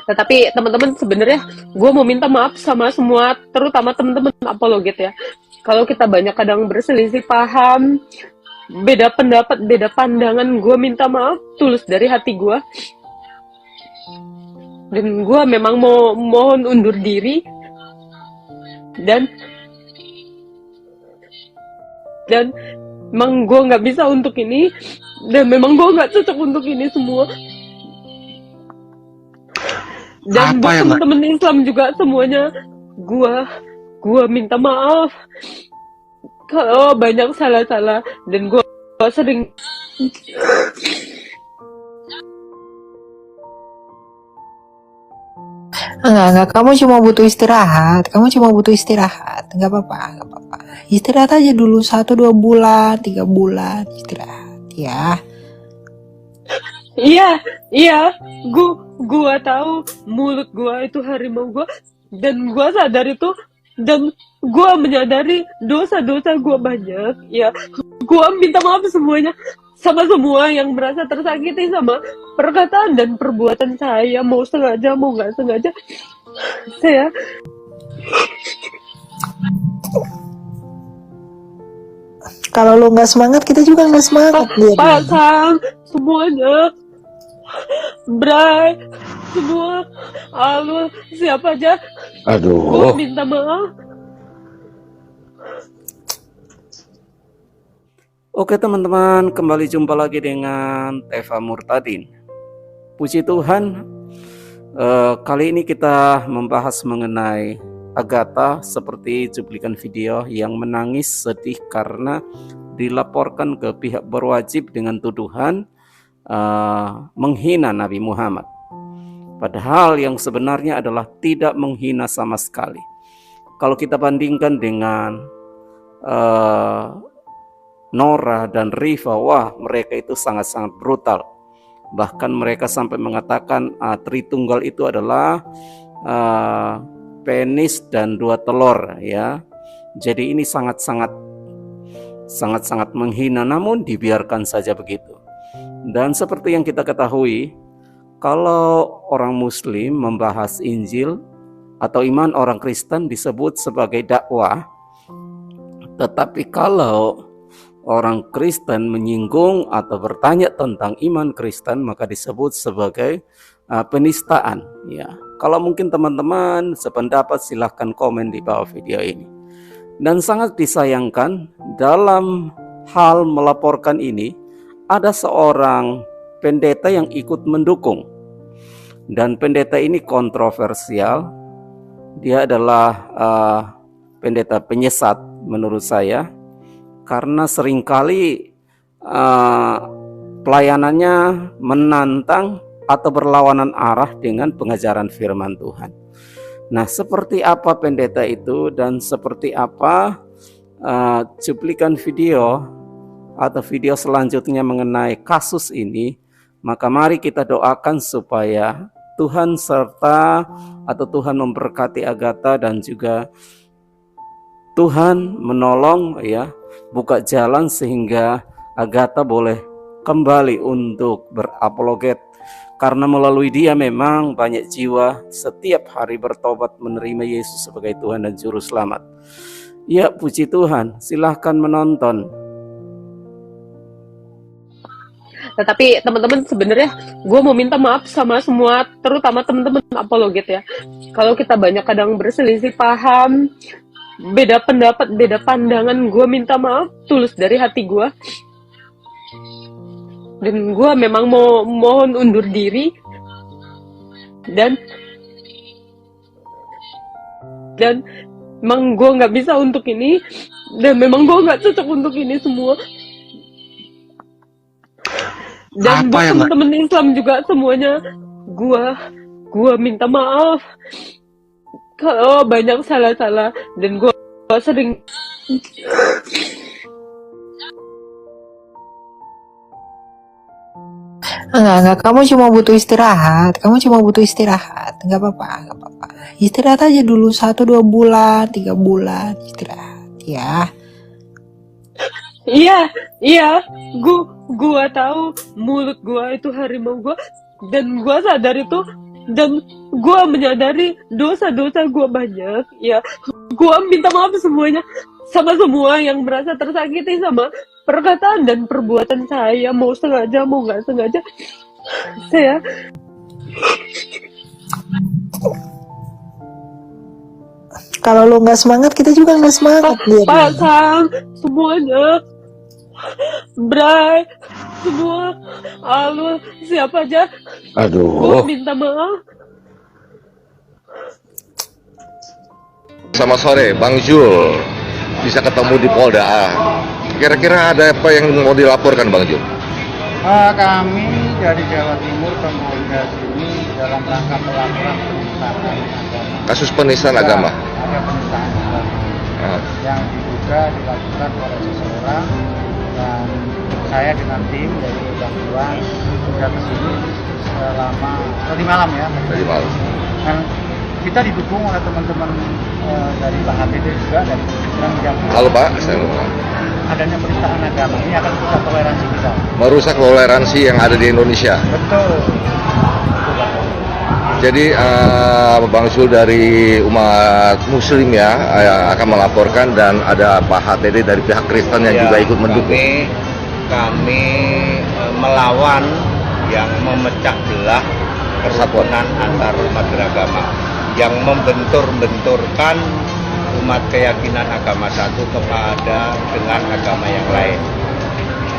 Tetapi teman-teman sebenarnya gue mau minta maaf sama semua, terutama teman-teman apologet ya. Kalau kita banyak kadang berselisih paham, beda pendapat, beda pandangan, gue minta maaf tulus dari hati gue. Dan gue memang mau mohon undur diri dan dan memang gue nggak bisa untuk ini dan memang gue nggak cocok untuk ini semua. Dan Apa buat yang nggak? temen-temen Islam juga semuanya, gua gua minta maaf kalau banyak salah-salah dan gua sering. Enggak, kamu cuma butuh istirahat. Kamu cuma butuh istirahat. Enggak apa-apa, enggak apa-apa. Istirahat aja dulu 1 2 bulan, 3 bulan istirahat ya. Iya, iya, gua tahu mulut gua itu harimau gua dan gua sadar itu dan gua menyadari dosa-dosa gua banyak. Ya, gua minta maaf semuanya sama semua yang merasa tersakiti sama perkataan dan perbuatan saya, mau sengaja mau nggak sengaja. Saya Kalau lu nggak semangat, kita juga nggak semangat lihat ini. pasang semuanya, Bray, semua, alur, siapa aja, gue Aduh, minta maaf. Oke teman-teman, kembali jumpa lagi dengan Teva Murtadin. Puji Tuhan, kali ini kita membahas mengenai Agatha seperti cuplikan video yang menangis sedih karena dilaporkan ke pihak berwajib dengan tuduhan menghina Nabi Muhammad. Padahal yang sebenarnya adalah tidak menghina sama sekali. Kalau kita bandingkan dengan Nora dan Riva, wah mereka itu sangat-sangat brutal. Bahkan mereka sampai mengatakan Tritunggal itu adalah penis dan 2 telur ya. Jadi ini sangat-sangat menghina, namun dibiarkan saja begitu. Dan seperti yang kita ketahui, kalau orang Muslim membahas Injil atau iman orang Kristen disebut sebagai dakwah. Tetapi kalau orang Kristen menyinggung atau bertanya tentang iman Kristen, maka disebut sebagai penistaan ya. Kalau mungkin teman-teman sependapat, silahkan komen di bawah video ini. Dan sangat disayangkan dalam hal melaporkan ini ada seorang pendeta yang ikut mendukung. Dan pendeta ini kontroversial. Dia adalah pendeta penyesat menurut saya, karena seringkali pelayanannya menantang atau berlawanan arah dengan pengajaran firman Tuhan. Nah, seperti apa pendeta itu dan seperti apa cuplikan video atau video selanjutnya mengenai kasus ini, maka mari kita doakan supaya Tuhan serta atau Tuhan memberkati Agatha dan juga Tuhan menolong ya, buka jalan sehingga Agatha boleh kembali untuk berapologet. Karena melalui dia memang banyak jiwa setiap hari bertobat menerima Yesus sebagai Tuhan dan Juru Selamat. Ya, puji Tuhan, silahkan menonton. Tetapi teman-teman sebenarnya gue mau minta maaf sama semua, terutama teman-teman apologet ya. Kalau kita banyak kadang berselisih paham, beda pendapat, beda pandangan, gue minta maaf tulus dari hati gue. Dan gue memang mau mohon undur diri dan memang gue nggak bisa untuk ini dan memang gue nggak cocok untuk ini semua. Dan apa buat yang nggak? temen-temen Islam juga semuanya, gua minta maaf kalau banyak salah-salah dan gua sering. Enggak, kamu cuma butuh istirahat. Kamu cuma butuh istirahat. Enggak apa-apa, enggak apa-apa. Istirahat aja dulu 1 2 bulan, 3 bulan istirahat ya. Iya, iya, gua tahu mulut gua itu harimau gua dan gua sadar itu dan gue menyadari dosa-dosa gue banyak. Ya, gue minta maaf semuanya sama semua yang merasa tersakiti sama perkataan dan perbuatan saya, mau sengaja mau nggak sengaja. Saya Kalau lu nggak semangat, kita juga nggak semangat. Lihat nih. pasang semuanya, Bray, semua, Alul, siapa aja, gue Aduh, minta maaf. selamat sore, Bang Jul. Bisa ketemu di Polda A. Kira-kira ada apa yang mau dilaporkan, Bang Jul? Kami dari Jawa Timur ke Polda sini dalam rangka pelaporan penistaan agama. Kasus penistaan agama. Ada penistaan agama Ah, yang diduga dilakukan oleh seseorang, dan saya dengan tim dari Bantuan sudah ke sini selama tadi malam ya. Tadi malam. Dan kita didukung oleh teman-teman dari HTD juga dan yang Halo Pak, saya adanya penistaan agama ini akan merusak toleransi kita. merusak toleransi yang ada di Indonesia. Betul. Jadi Bang Jul dari umat Muslim ya akan melaporkan, dan ada Pak HTD dari pihak Kristen yang Ya, juga ikut mendukung. kami melawan yang memecah belah persatuan antar umat beragama, yang membentur-benturkan umat keyakinan agama satu kepada dengan agama yang lain.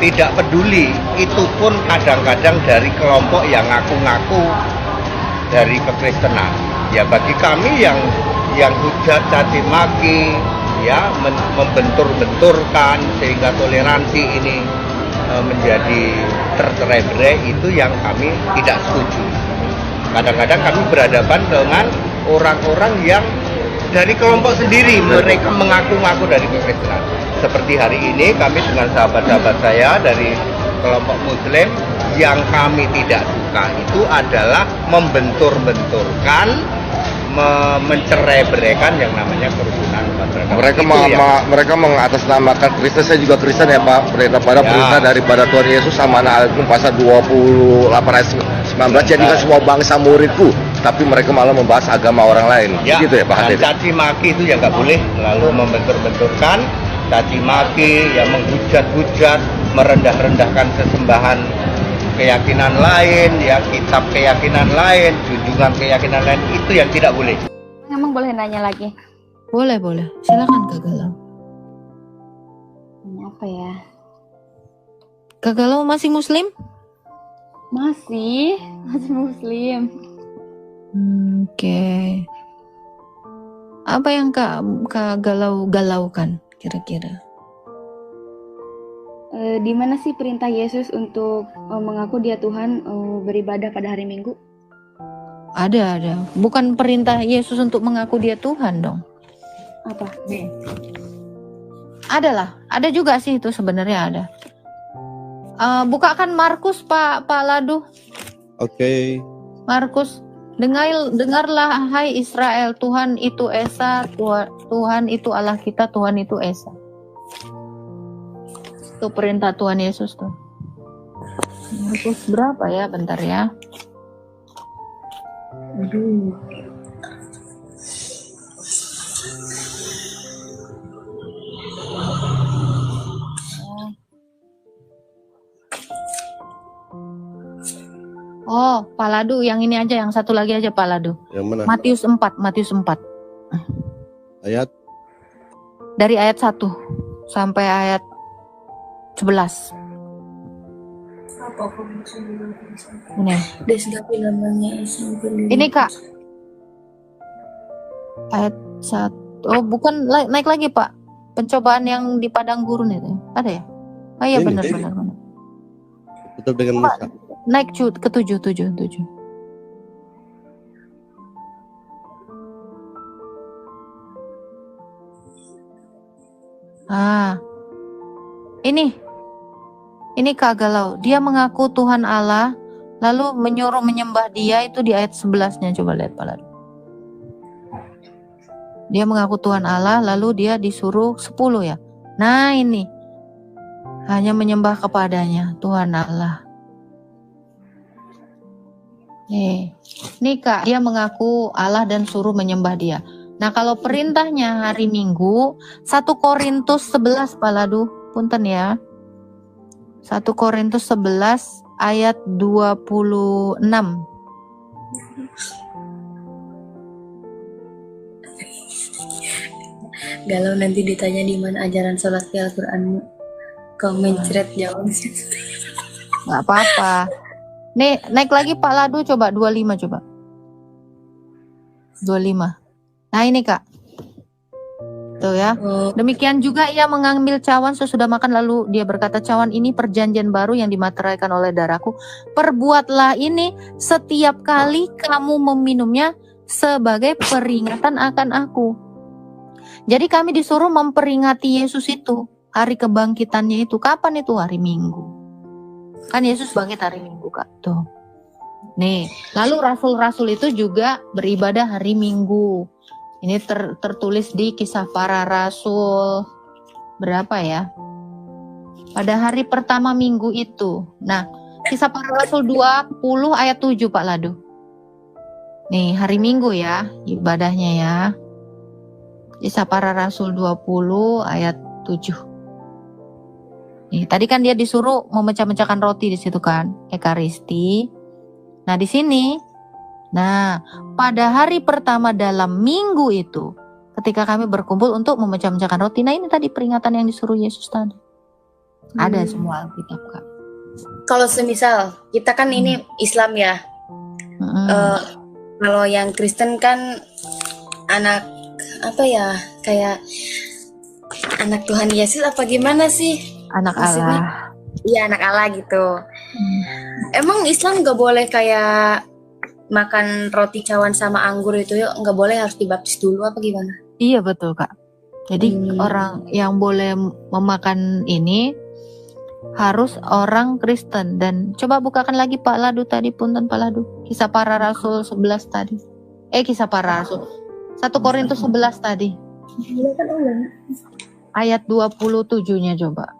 Tidak peduli, itu pun kadang-kadang dari kelompok yang ngaku-ngaku dari kekristenan. Ya, bagi kami yang hujat, caci maki, ya membentur-benturkan sehingga toleransi ini menjadi tercerai-berai, itu yang kami tidak setuju. Kadang-kadang kami berhadapan dengan orang-orang yang dari kelompok sendiri, mereka mengaku-ngaku dari kekristenan. Seperti hari ini kami dengan sahabat-sahabat saya dari kelompok Muslim, yang kami tidak suka itu adalah membentur-benturkan, mencerai-beraikan yang namanya kerukunan umat beragama. Mereka Itu yang- mereka mengatasnamakan Kristen. Saya juga Kristen ya Pak. Pada Ya. perintah daripada Tuhan Yesus sama anak Al-Quran pasal 28 ayat 19, jadikan semua bangsa muridku. Tapi mereka malah membahas agama orang lain. Ya, Gitu ya Pak dan HTD. caci maki itu yang nggak boleh, lalu membentur-benturkan, caci maki, yang menghujat-hujat, merendah-rendahkan sesembahan keyakinan lain, ya kitab keyakinan lain, junjungan keyakinan lain, itu yang tidak boleh. Emang boleh nanya lagi? Boleh, boleh. Silakan Kak Galau. Apa ya? Kak Galau masih muslim? Masih muslim. Oke. Apa yang Kak galaukan kira-kira? Di mana sih perintah Yesus untuk mengaku dia Tuhan, beribadah pada hari Minggu? Ada. Bukan perintah Yesus untuk mengaku dia Tuhan dong. Apa? Ada juga sih itu sebenarnya ada. Bukakan Markus Pak Ladu. Oke. Markus, dengarlah hai Israel, Tuhan itu Esa, Tuhan itu Allah kita, Tuhan itu Esa. Itu perintah Tuhan Yesus tuh. Markus berapa ya? Bentar ya. Aduh. Oh, Pak Ladu, yang ini aja, yang satu lagi aja Pak Ladu. Yang mana? Matius 4. Ayat Dari ayat 1 sampai ayat 11. Ini Kak. Ayat 1. Oh, bukan naik lagi Pak. Pencobaan yang di padang gurun itu. Ada ya? Oh iya, Ini. benar. tetap dengan Pak, Musa. naik ke 7. Ini Kak Galau. Dia mengaku Tuhan Allah, lalu menyuruh menyembah dia, itu di ayat 11-nya. Coba lihat Pak Ladu. Dia mengaku Tuhan Allah, lalu dia disuruh 10 ya. Nah ini. Hanya menyembah kepadanya, Tuhan Allah. Nih Kak, dia mengaku Allah dan suruh menyembah dia. Nah kalau perintahnya hari Minggu, 1 Korintus 11 Pak Ladu, punten ya. 1 Korintus 11 ayat 26. Galau nanti ditanya di mana ajaran sholat di Al-Qur'anmu. Kau mencret jawab. Nggak apa-apa. Nih, naik lagi Pak Ladu, coba 25 coba. 25. Nah ini Kak. Tuh ya. Demikian juga ia mengambil cawan sesudah makan, lalu dia berkata, cawan ini perjanjian baru yang dimateraikan oleh darahku. Perbuatlah ini setiap kali kamu meminumnya sebagai peringatan akan aku. Jadi kami disuruh memperingati Yesus itu. Hari kebangkitannya itu. Kapan itu? Hari Minggu. Kan Yesus bangkit hari Minggu Kak. Tuh. Nih, lalu rasul-rasul itu juga beribadah hari Minggu. Ini tertulis di Kisah Para Rasul. Berapa ya? Pada hari pertama minggu itu. Nah, Kisah Para Rasul 20 ayat 7 Pak Ladu. Nih, hari Minggu ya ibadahnya ya. Kisah Para Rasul 20 ayat 7. Nih, tadi kan dia disuruh memecah-mecahkan roti di situ kan, Ekaristi. Nah, di sini, nah, pada hari pertama dalam minggu itu, ketika kami berkumpul untuk memecah-mecahkan roti, nah ini tadi peringatan yang disuruh Yesus tadi. Ada semua Alkitab Kak. Kalau semisal kita kan ini Islam ya. Kalau yang Kristen kan anak apa ya, kayak anak Tuhan Yesus apa gimana sih? Anak Maksudnya, Allah. Iya anak Allah gitu. Emang Islam nggak boleh kayak makan roti cawan sama anggur itu ya, nggak boleh, harus dibaptis dulu apa gimana? Iya betul Kak. Jadi orang yang boleh memakan ini harus orang Kristen. Dan coba bukakan lagi Pak Ladu tadi, punten Pak Ladu. Kisah Para Rasul 11 tadi. Kisah Para Rasul 1 Korintus 11 tadi. Ayat 27-nya coba.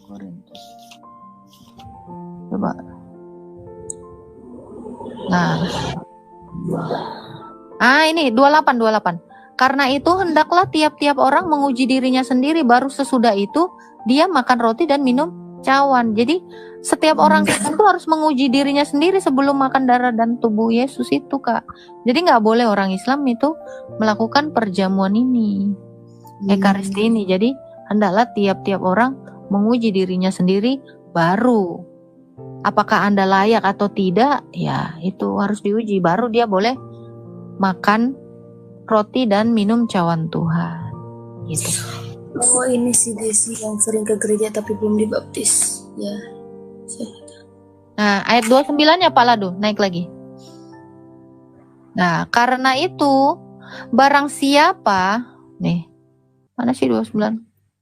Korintus. Coba. Nah. Ini 28. Karena itu hendaklah tiap-tiap orang menguji dirinya sendiri, baru sesudah itu dia makan roti dan minum cawan. Jadi setiap orang itu harus menguji dirinya sendiri sebelum makan darah dan tubuh Yesus itu Kak. Jadi nggak boleh orang Islam itu melakukan perjamuan ini, Ekaristi ini. Jadi hendaklah tiap-tiap orang menguji dirinya sendiri, baru apakah Anda layak atau tidak, ya itu harus diuji, baru dia boleh makan roti dan minum cawan Tuhan gitu. Oh ini si Desi yang sering ke gereja tapi belum dibaptis ya. Nah ayat 29-nya Pak Ladu, naik lagi. Nah karena itu barang siapa, nih mana sih 29?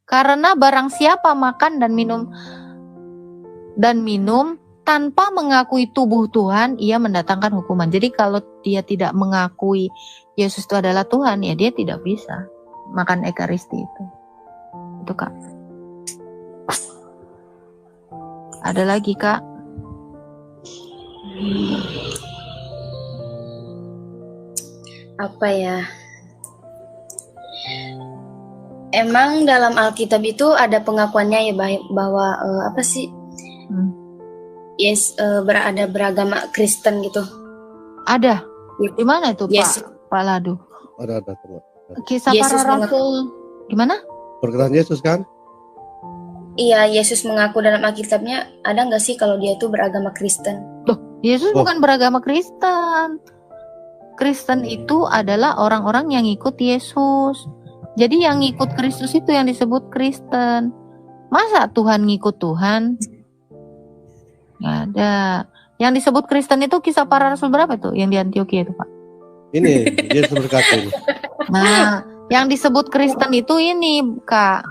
Karena barang siapa makan dan minum tanpa mengakui tubuh Tuhan, ia mendatangkan hukuman. Jadi kalau dia tidak mengakui Yesus itu adalah Tuhan, ya dia tidak bisa makan Ekaristi itu. Itu Kak. Ada lagi Kak? Apa ya? Emang dalam Alkitab itu ada pengakuannya ya bahwa apa sih? Yes, ada beragama Kristen gitu. Ada. Di mana itu Yes. Pak Ladu? Ada. Kisah Yesus Para Rasul. Gimana? Perkataan Yesus kan? Iya, Yesus mengaku dalam Alkitabnya, ada nggak sih kalau dia itu beragama Kristen? Loh, Yesus bukan beragama Kristen. Kristen itu adalah orang-orang yang ikut Yesus. Jadi yang ngikut Kristus itu yang disebut Kristen. Masa Tuhan ngikut Tuhan? Nggak ada. Yang disebut Kristen itu Kisah Para Rasul berapa tuh? Yang di Antioquia itu Pak? Ini Yesus berkata. Nah, yang disebut Kristen itu ini Kak.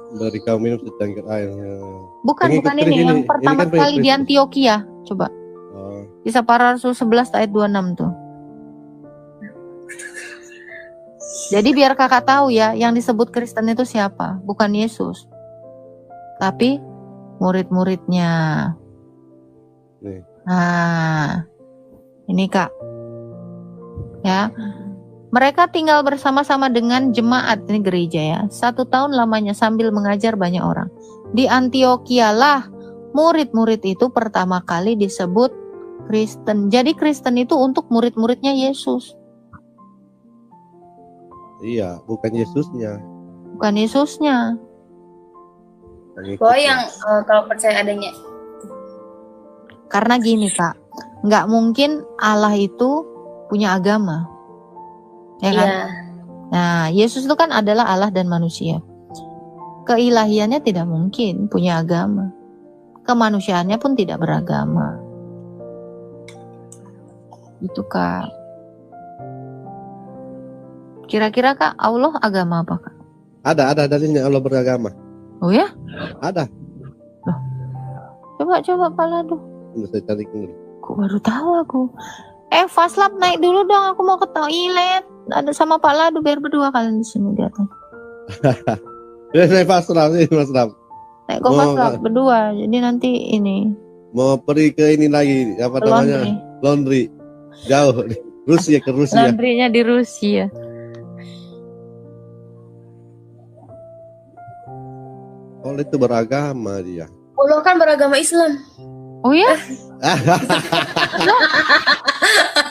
Dari kaum minum secangkir air. Bukan ini. Yang pertama kan kali di Antioquia. Coba. Kisah Para Rasul 11 ayat 26 tuh. Jadi biar kakak tahu ya, yang disebut Kristen itu siapa? Bukan Yesus, tapi murid-muridnya. Nih. Nah, ini Kak. Ya. Mereka tinggal bersama-sama dengan jemaat, ini gereja ya. 1 tahun lamanya sambil mengajar banyak orang. Di Antioquia lah murid-murid itu pertama kali disebut Kristen. Jadi Kristen itu untuk murid-muridnya Yesus. Iya, bukan Yesusnya. Bukan Yesusnya. Oh, yang kalau percaya adanya. Karena gini Kak, nggak mungkin Allah itu punya agama. Ya kan? Iya. Nah, Yesus itu kan adalah Allah dan manusia. Keilahiannya tidak mungkin punya agama. Kemanusiaannya pun tidak beragama. Itu Kak. Kira-kira Kak, Allah agama apa Kak? Ada dalilnya Allah beragama. Oh ya? Ada. Coba Pak Ladu. Saya cari dulu. Aku baru tahu aku. Faslab naik dulu dong, aku mau ke toilet. Ada sama Pak Ladu biar berdua kalian di sini di atas. Saya pasrah nih, Mas Ram. Naik ke Faslab berdua. Jadi nanti ini Mau pergi ke ini lagi, apa namanya? Laundry. Jauh, Rusia ke Rusia. laundrynya di Rusia. Oh, itu beragama dia. Allah kan beragama Islam. Oh ya?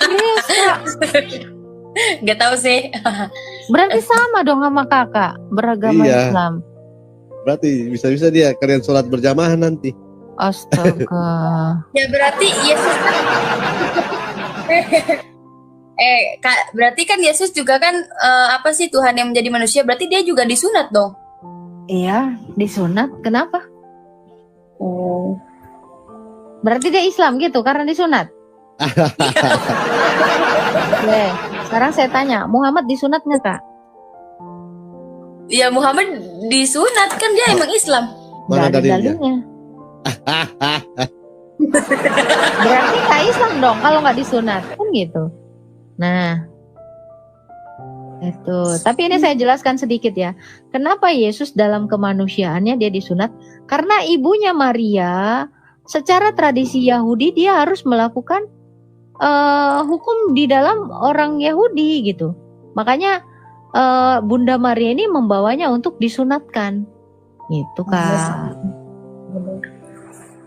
Serius Kak? Gak tahu sih. Berarti sama dong sama kakak beragama Iya. Islam. Berarti bisa-bisa dia kalian sholat berjamaah nanti. Astaga. Ya berarti Yesus kan Kak, berarti kan Yesus juga kan apa sih, Tuhan yang menjadi manusia, berarti dia juga disunat dong. Iya, disunat. Kenapa? Oh. Berarti dia Islam gitu karena disunat. Oke, sekarang saya tanya, Muhammad disunat nggak Kak? Ya Muhammad disunat kan, dia emang Islam. Mana Nggak ada dalilnya? dalilnya. Berarti nggak Islam dong kalau nggak disunat kan gitu. Nah, itu. Tapi ini saya jelaskan sedikit ya. Kenapa Yesus dalam kemanusiaannya dia disunat? Karena ibunya Maria, secara tradisi Yahudi dia harus melakukan hukum di dalam orang Yahudi gitu. Makanya Bunda Maria ini membawanya untuk disunatkan, gitu Kak.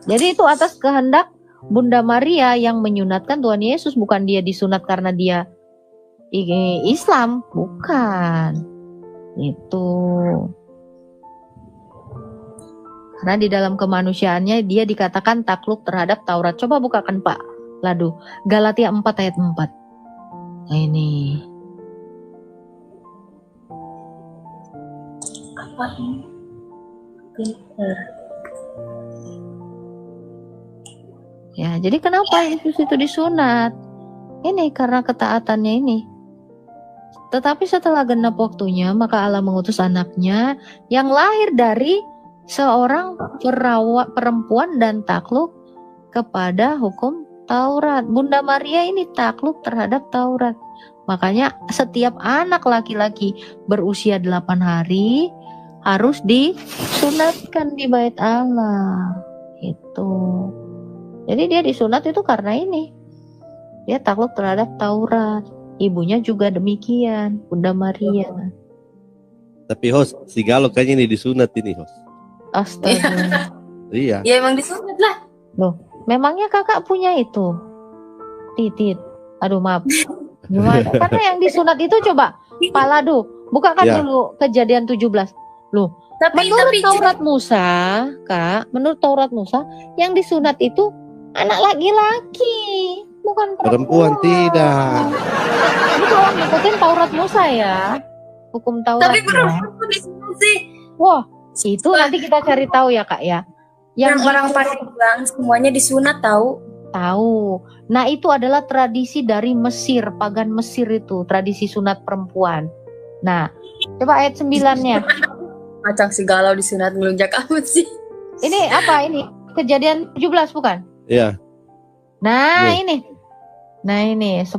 Jadi itu atas kehendak Bunda Maria yang menyunatkan Tuhan Yesus, bukan dia disunat karena dia Islam, bukan. Itu. Karena di dalam kemanusiaannya dia dikatakan takluk terhadap Taurat. Coba bukakan Pak Ladu, Galatia 4 ayat 4. Nah ini. Apa ini? Pinter. Ya, jadi kenapa Yesus itu disunat? Ini karena ketaatannya ini. Tetapi setelah genap waktunya, maka Allah mengutus anaknya yang lahir dari seorang perempuan dan takluk kepada hukum Taurat. Bunda Maria ini takluk terhadap Taurat. Makanya setiap anak laki-laki berusia 8 hari harus disunatkan di bait Allah. Itu. Jadi dia disunat itu karena ini. Dia takluk terhadap Taurat. Ibunya juga demikian, Bunda Maria. Tapi host, si Galo kayaknya ini disunat ini host. Astaga. Iya. Ya emang disunat lah. Loh, memangnya kakak punya itu? Titit. Aduh maaf. Gimana? Karena yang disunat itu coba Pak Ladu, bukakan Ya. dulu Kejadian 17. Loh, menurut Taurat Musa, Kak, menurut Taurat Musa, yang disunat itu anak laki-laki, bukan Perempuan tidak. Ini tolong ngikutin Taurat Musa ya, hukum Taurat. Tapi perempuan disunat sih. Wah, itu nanti kita cari tahu ya Kak ya. Yang orang Palembang semuanya disunat tahu. Tahu. Nah itu adalah tradisi dari Mesir, pagan Mesir itu, tradisi sunat perempuan. Nah, coba ayat 9-nya. Macam si Galau disunat melunjak amat sih. Ini apa ini? Kejadian 17 bukan? Iya. Nah Nih. ini. Nah ini 10.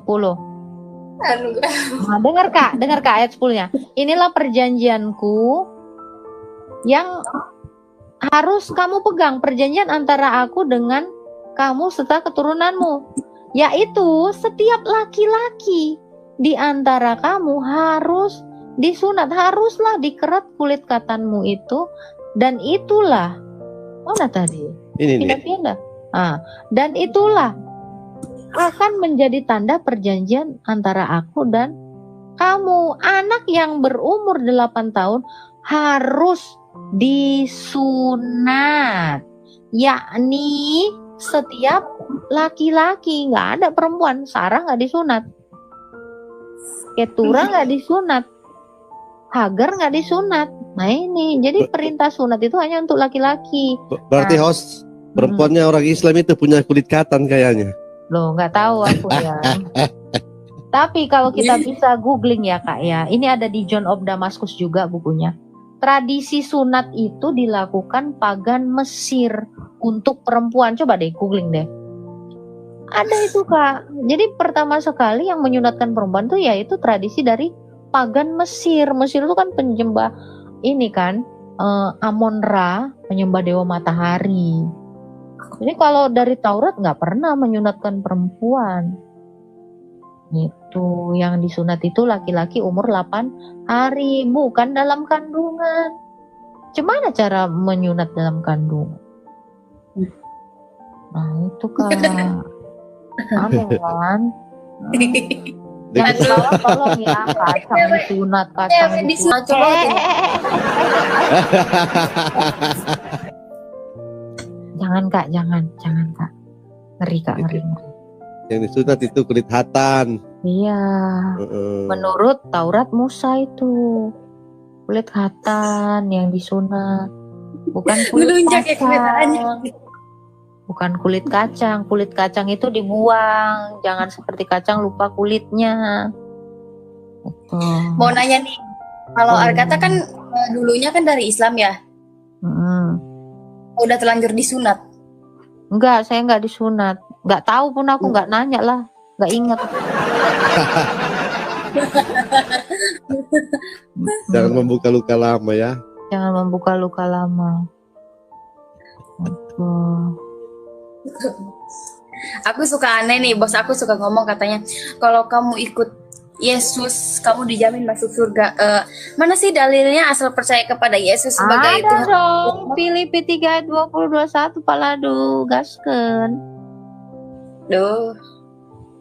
Anu, Nah, dengar Kak ayat 10-nya. Inilah perjanjianku yang harus kamu pegang, perjanjian antara aku dengan kamu serta keturunanmu. Yaitu setiap laki-laki di antara kamu harus disunat, haruslah dikerat kulit katanmu itu, dan itulah mana tadi? Ini nih. Pindah-pindah. Dan itulah akan menjadi tanda perjanjian antara aku dan kamu. Anak yang berumur 8 tahun harus disunat, yakni setiap laki-laki, nggak ada perempuan. Sarah nggak disunat, Ketura nggak disunat, Hagar nggak disunat. Nah ini, jadi perintah sunat itu hanya untuk laki-laki. Berarti host, perempuannya orang Islam itu punya kulit katan kayaknya. Loh, nggak tahu aku ya. Tapi kalau kita bisa googling ya Kak ya, ini ada di John of Damascus juga bukunya. Tradisi sunat itu dilakukan pagan Mesir untuk perempuan. Coba deh googling deh. Ada itu Kak. Jadi pertama sekali yang menyunatkan perempuan tuh yaitu tradisi dari pagan Mesir. Mesir itu kan penyembah ini kan Amon-Ra, penyembah dewa matahari. Jadi kalau dari Taurat nggak pernah menyunatkan perempuan. Itu yang disunat itu laki-laki umur 8 hari, bukan dalam kandungan. Gimana cara menyunat dalam kandungan? Nah itu Kak. Aneh kan? Jangan salah tolong ya, kacang disunat, kacang disunat. Jangan Kak, jangan Kak. Ngeri Kak, ngeri. Yang disunat itu kulit hatan. Iya. Menurut Taurat Musa itu kulit hatan yang disunat, bukan kulit kacang. Bukan kulit kacang. Kulit kacang itu dibuang. Jangan seperti kacang lupa kulitnya. Mau nanya nih, kalau Argata kan dulunya kan dari Islam ya? Udah terlanjur disunat? Enggak, saya enggak disunat. Enggak tahu pun aku, enggak nanya lah, enggak ingat. Jangan membuka luka lama ya. Jangan membuka luka lama. Aku suka aneh nih, bos aku suka ngomong katanya, kalau kamu ikut Yesus, kamu dijamin masuk surga. Mana sih dalilnya asal percaya kepada Yesus sebagai Tuhan? Ada dong, Filipi 3 ayat 20-21 Paladu, gasken. Duh,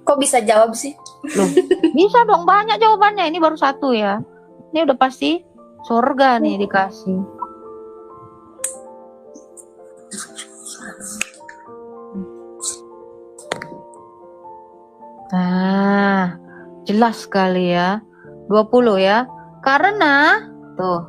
kok bisa jawab sih? Loh, bisa dong, banyak jawabannya. Ini baru satu ya. Ini udah pasti surga nih dikasih. Nah, jelas sekali ya. 20 ya. Karena tuh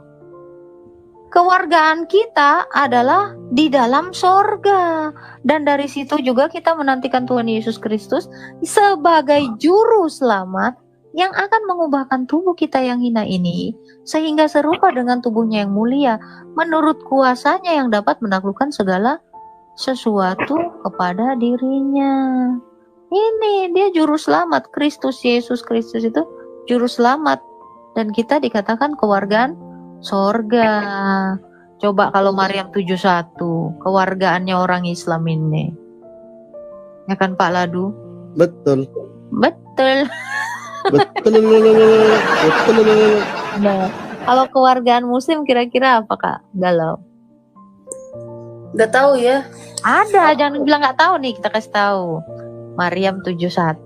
kewargaan kita adalah di dalam sorga. Dan dari situ juga kita menantikan Tuhan Yesus Kristus sebagai juru selamat yang akan mengubahkan tubuh kita yang hina ini sehingga serupa dengan tubuhnya yang mulia menurut kuasanya yang dapat menaklukkan segala sesuatu kepada dirinya. Ini dia juru selamat, Kristus Yesus Kristus itu juru selamat, dan kita dikatakan kewargaan sorga. Coba kalau Maryam 71, kewargaannya orang Islam ini, ya kan Pak Ladu? Betul. Betul. Betul. Nah, kalau kewargaan Muslim kira-kira apa Kak Galau? Gak tahu ya. Ada, jangan bilang nggak tahu nih, kita kasih tahu. Maryam 71.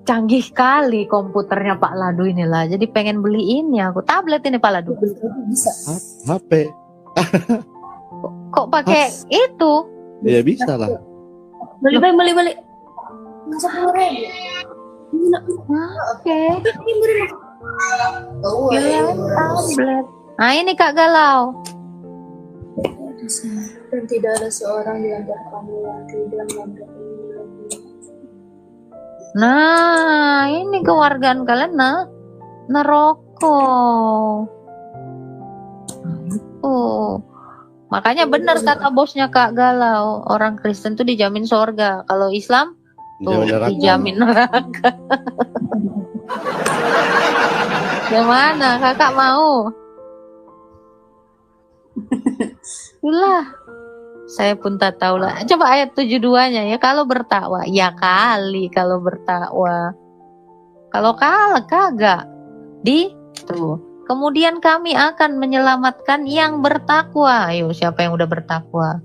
Canggih kali komputernya Pak Ladu inilah. Jadi pengen beli ini aku, tablet ini Pak Ladu. Bisa. HP. Kok pakai itu? Ya bisa lah. Beli. Masa 10.000? Oke. Oh, Tablet. Nah ini Kak Galau. Dan tidak ada seorang di antara kamu yang tidak menganggap ini lagi. Nah, ini kewargaan kalian neroko. Itu. Makanya benar kata bosnya Kak Galau, orang Kristen tuh dijamin surga. Kalau Islam tuh dijamin neraka. Gimana? Kakak mau? Itulah. Saya pun tak tahu lah. Coba ayat 72-nya ya. Kalau bertakwa, ya kali kalau bertakwa. Kalau kalah kagak. Tuh. Kemudian kami akan menyelamatkan yang bertakwa. Ayo, siapa yang udah bertakwa?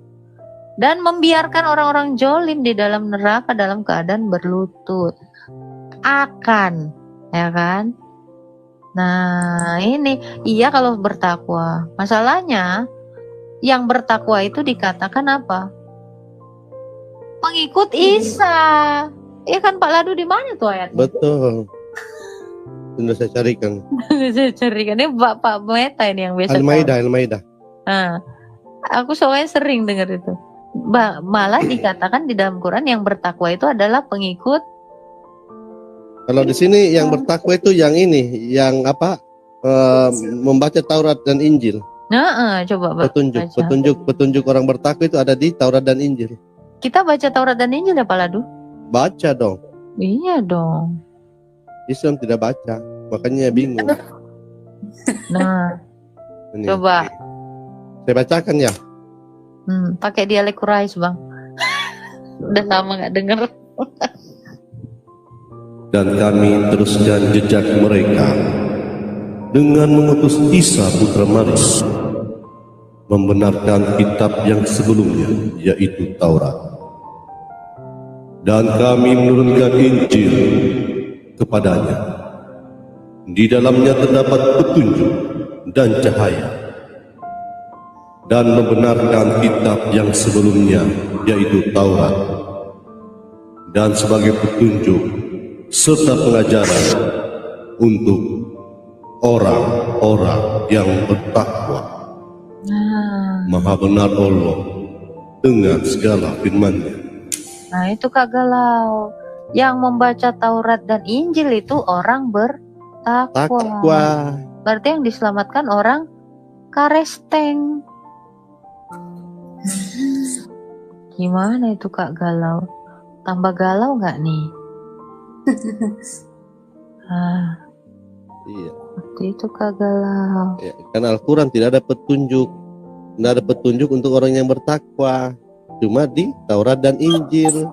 Dan membiarkan orang-orang jolim di dalam neraka dalam keadaan berlutut. Akan, ya kan? Nah, ini iya kalau bertakwa. Masalahnya yang bertakwa itu dikatakan apa? Pengikut Isa. Iya kan Pak Ladu, di mana tuh ayatnya? Betul. Sudah saya carikan. Saya carikan. Ini Pak Meta ini yang biasa. Al-Maidah. Nah, aku soalnya sering dengar itu. Malah dikatakan di dalam Quran yang bertakwa itu adalah pengikut. Kalau di sini yang bertakwa itu yang ini, yang apa? Membaca Taurat dan Injil. Nah, coba Petunjuk orang bertakwa itu ada di Taurat dan Injil. Kita baca Taurat dan Injil ya Pak Ladu? Baca dong. Iya dong. Islam tidak baca, makanya bingung. Nah, Ini. coba. Saya bacakan ya. Pakai dialek Quraisy Bang. Udah lama nggak denger. Dan kami teruskan jejak mereka dengan mengutus Isa putra Maryam, membenarkan kitab yang sebelumnya, yaitu Taurat. Dan kami menurunkan Injil kepadanya. Di dalamnya terdapat petunjuk dan cahaya, dan membenarkan kitab yang sebelumnya, yaitu Taurat, dan sebagai petunjuk serta pengajaran untuk orang-orang yang bertakwa. Maha benar Allah dengan segala firman-Nya. Nah, itu Kak Galau. Yang membaca Taurat dan Injil itu orang bertakwa. Berarti yang diselamatkan orang karesteng. Gimana itu Kak Galau? Tambah galau nggak nih? Iya. Itu Kak Galau. Ya, karena Al-Quran tidak ada petunjuk. Tidak ada petunjuk untuk orang yang bertakwa. Cuma di Taurat dan Injil.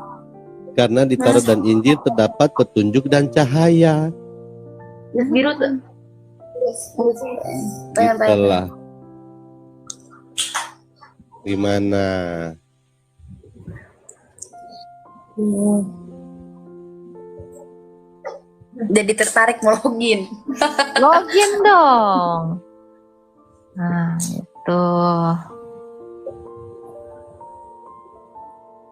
Karena di Taurat dan Injil terdapat petunjuk dan cahaya. Biru tuh. Itulah. Gimana? Jadi tertarik mau login. Login dong. Nah, itu.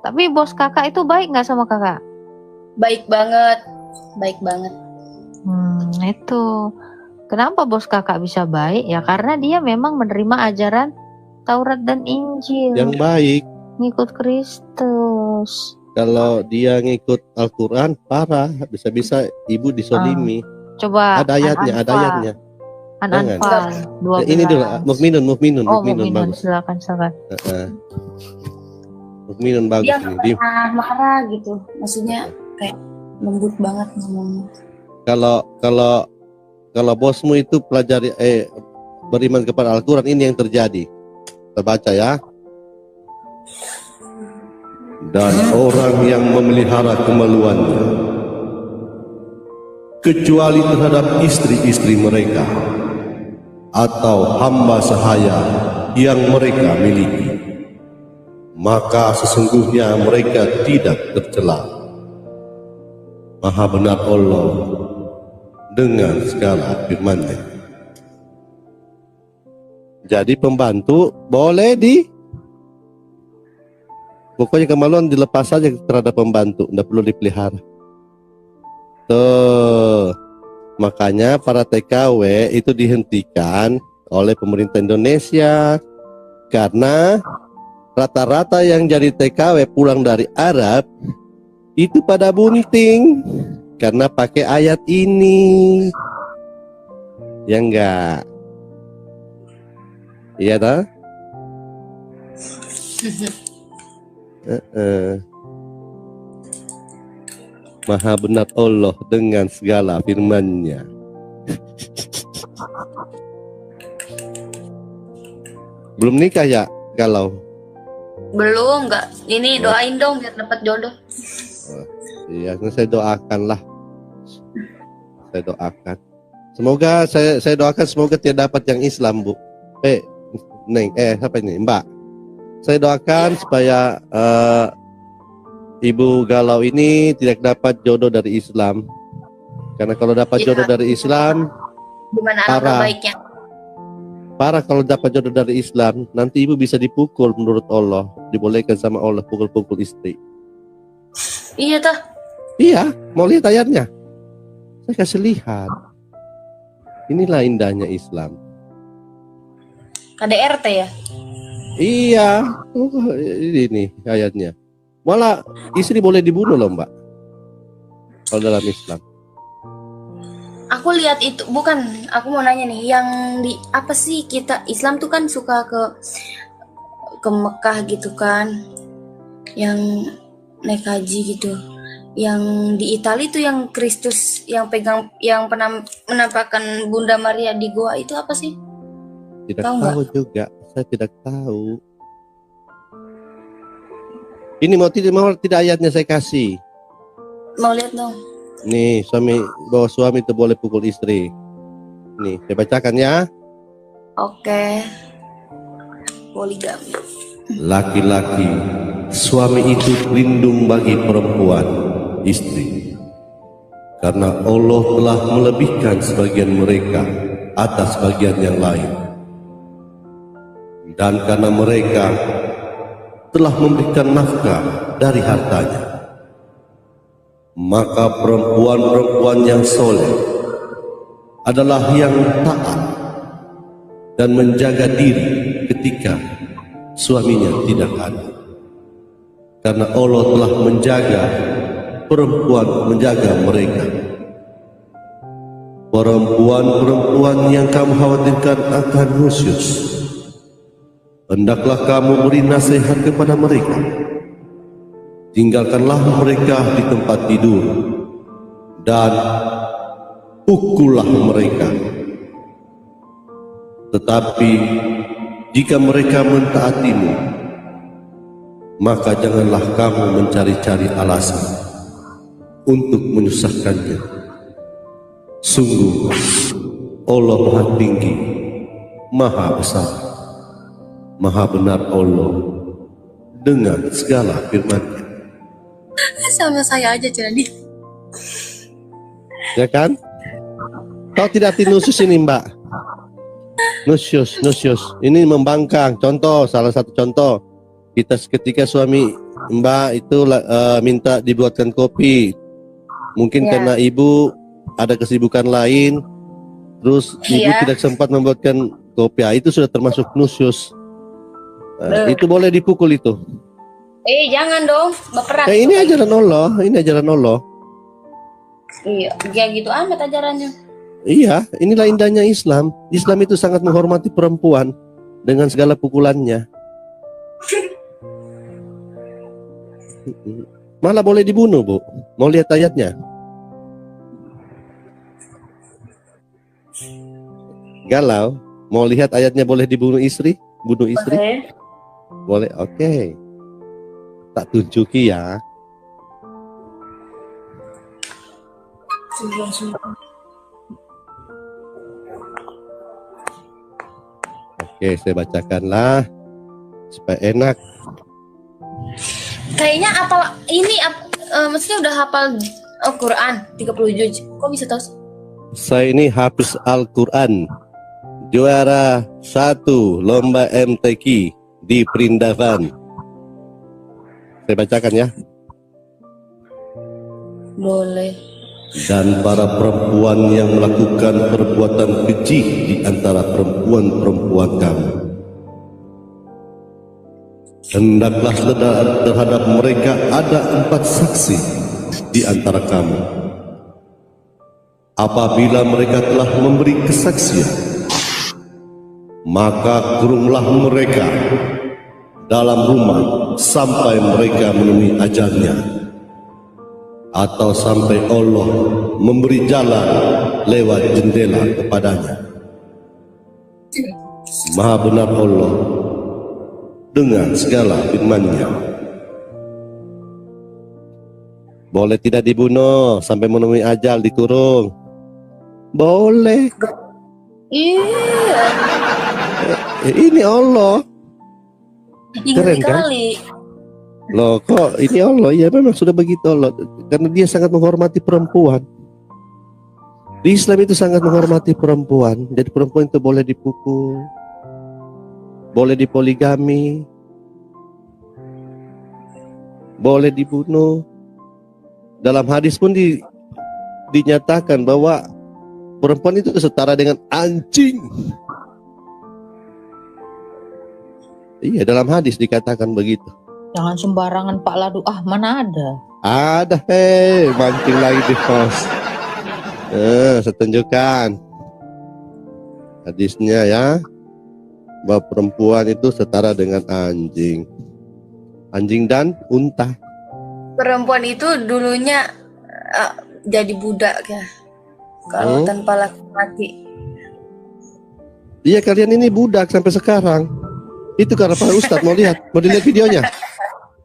Tapi bos kakak itu baik nggak sama kakak? Baik banget. Baik banget. Itu. Kenapa bos kakak bisa baik? Ya karena dia memang menerima ajaran Taurat dan Injil. Yang baik. Ngikut Kristus. Kalau dia ngikut Al-Quran parah, bisa-bisa ibu disolimi. Coba ada ayatnya. An-Anfal 12. Ini dulu, Mukminun bagus. Silakan. Mukminun bagus Dia ini. marah gitu. Maksudnya kayak lembut banget ngomongnya. Kalau bosmu itu pelajari beriman kepada Al-Quran, ini yang terjadi. Kita baca ya. Dan orang yang memelihara kemaluannya, kecuali terhadap istri-istri mereka atau hamba sahaya yang mereka miliki, maka sesungguhnya mereka tidak tercela. Maha benar Allah dengan segala firman-Nya. Jadi pembantu boleh pokoknya kemaluan dilepas saja terhadap pembantu, tidak perlu dipelihara. Tuh, makanya para TKW itu dihentikan oleh pemerintah Indonesia karena rata-rata yang jadi TKW pulang dari Arab itu pada bunting karena pakai ayat ini. Ya enggak? Iya dah? Maha benar Allah dengan segala firman-Nya. Belum nikah ya, Galau? Belum, enggak. Ini doain dong biar dapat jodoh. Iya, saya doakan lah. Saya doakan. Semoga saya doakan semoga tidak dapat yang Islam, Bu. Siapa ini? Mbak. Saya doakan supaya Ibu Galau ini tidak dapat jodoh dari Islam. Karena kalau dapat jodoh dari Islam, Gimana anak parah. terbaiknya? Parah kalau dapat jodoh dari Islam, nanti ibu bisa dipukul menurut Allah, dibolehkan sama Allah pukul-pukul istri. Iya tah. Iya, mau lihat ayatnya? Saya kasih lihat. Inilah indahnya Islam. KDRT ya? Iya, ini ayatnya. Malah istri boleh dibunuh loh, Mbak. Kalau dalam Islam. Aku lihat itu, bukan, aku mau nanya nih, yang di apa sih kita Islam tuh kan suka ke Mekah gitu kan, yang naik haji gitu, yang di Italia tuh yang Kristus yang pegang, yang pernah menampakkan Bunda Maria di goa itu apa sih? Tidak Tahu tahu juga, saya tidak tahu. Ini mau tidak ayatnya saya kasih. Mau lihat dong. Nih, bahwa suami itu boleh pukul istri. Nih, saya bacakan ya. Oke. Poligami. Laki-laki, suami itu pelindung bagi perempuan, istri. Karena Allah telah melebihkan sebagian mereka atas bagian yang lain. Dan karena mereka telah memberikan nafkah dari hartanya, maka perempuan-perempuan yang soleh adalah yang taat dan menjaga diri ketika suaminya tidak ada. Karena Allah telah menjaga perempuan, menjaga mereka. Perempuan-perempuan yang kamu khawatirkan akan nusyus, hendaklah kamu beri nasihat kepada mereka. Tinggalkanlah mereka di tempat tidur dan pukullah mereka. Tetapi jika mereka mentaatimu, maka janganlah kamu mencari-cari alasan untuk menyusahkannya. Sungguh Allah Maha Tinggi, Maha Besar, Maha Benar Allah dengan segala firman-Nya. Sama saya aja jadi. Ya kan? Kau tidak nusyus ini, Mbak. Nusyus. Ini membangkang. Contoh, salah satu contoh. Ketika suami Mbak itu minta dibuatkan kopi. Mungkin karena ibu ada kesibukan lain, terus ibu tidak sempat membuatkan kopi. Itu sudah termasuk nusyus. Itu boleh dipukul itu. Jangan dong, baperan. Ini ajaran Allah, Iya, ya gitu amat ajarannya. Iya, inilah indahnya Islam. Islam itu sangat menghormati perempuan dengan segala pukulannya. Malah boleh dibunuh, Bu. Mau lihat ayatnya? Galau, mau lihat ayatnya boleh dibunuh istri? Bunuh istri? Boleh, oke. Tak tunjuki ya. Oke, saya bacakanlah supaya enak. Kayaknya apal ini maksudnya udah hafal Al-Quran 30 juz. Kok bisa tahu? Saya ini hafiz Al-Quran, juara 1 lomba MTQ di Perindavan. Saya bacakan ya. Boleh. Dan para perempuan yang melakukan perbuatan keji di antara perempuan-perempuan kamu, hendaklah terhadap mereka ada 4 saksi di antara kamu. Apabila mereka telah memberi kesaksian, maka kurunglah mereka dalam rumah sampai mereka menemui ajalnya, atau sampai Allah memberi jalan lewat jendela kepadanya. Maha benar Allah dengan segala firman-Nya. Boleh tidak dibunuh sampai menemui ajal dikurung. Boleh. Iya, Ini Allah. ngeri Keren kan? kali. Loh kok ini Allah? Ya memang sudah begitu Allah. Karena dia sangat menghormati perempuan. Di Islam itu sangat menghormati perempuan. Jadi perempuan itu boleh dipukul, boleh dipoligami, boleh dibunuh. Dalam hadis pun dinyatakan bahwa perempuan itu setara dengan anjing. Iya, dalam hadis dikatakan begitu. Jangan sembarangan Pak Ladu. Mana ada? Ada, mancing lagi di host. Saya tunjukkan hadisnya ya, bahwa perempuan itu setara dengan anjing, anjing dan unta. Perempuan itu dulunya jadi budak ya. Kalau tanpa laki-laki. Iya, kalian ini budak sampai sekarang. Itu karena Pak Ustadz mau dilihat videonya,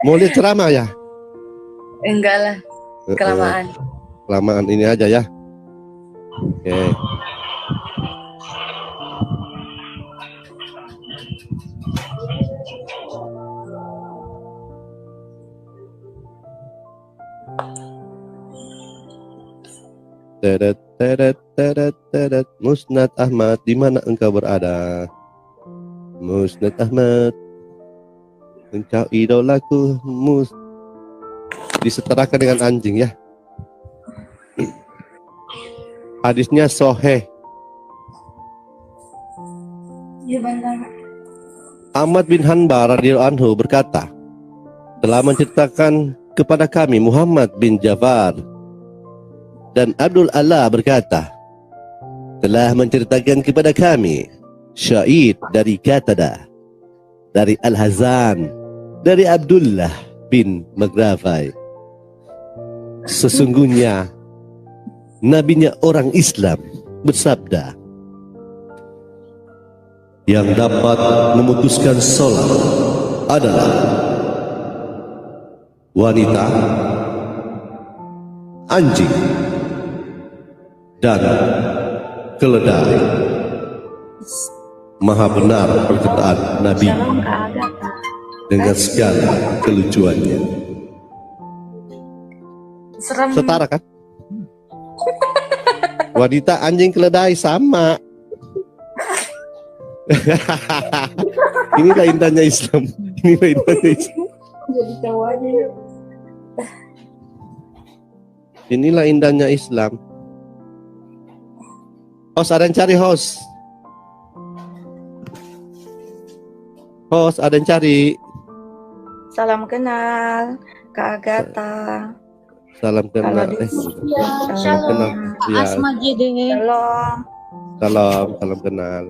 mau lihat ceramah ya? Enggak lah, kelamaan. Kelamaan ini aja ya. Oke. Tedet. Musnad Ahmad, di mana engkau berada? Musnad Ahmad, engkau idolaku. Disetarakan dengan anjing ya. Hadisnya sahih. Ya benar. Ahmad bin Hanbal radhiyallahu anhu berkata, telah menceritakan kepada kami Muhammad bin Jafar, dan Abdul Allah berkata, telah menceritakan kepada kami Syaid dari Qatada, dari Al-Hazan, dari Abdullah bin Maghrafai. Sesungguhnya nabinya orang Islam bersabda, yang dapat memutuskan sholat adalah wanita, anjing, dan keledai. Maha benar perkataan Nabi dengan segala kelucuannya. Serem. Setara kan? Wanita, anjing, keledai sama. Inilah indahnya Islam. Inilah indahnya Islam. Jadi cowok aja yuk. Inilah indahnya Islam. Host, ada yang cari host. Host, ada yang cari. Salam kenal, Kak Agatha. Salam kenal. Salam kenal. Ya. Asma Jede. Salam kenal.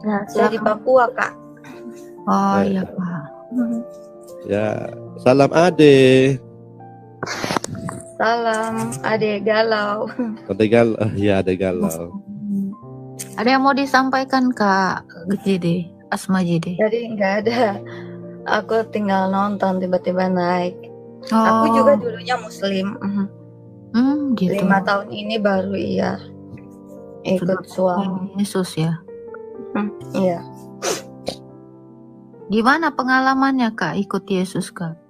Nah, saya di Papua, Kak. Oh iya Pak. Ya, salam Ade. Salam, Ade galau. Ade galau, ya Ade galau. Ada yang mau disampaikan Kak Jede, Asma Jede? Jadi nggak ada. Aku tinggal nonton tiba-tiba naik. Aku juga dulunya Muslim. Gitu. 5 tahun ini baru ikut suami. Yesus ya. Iya. Gimana pengalamannya Kak ikut Yesus Kak?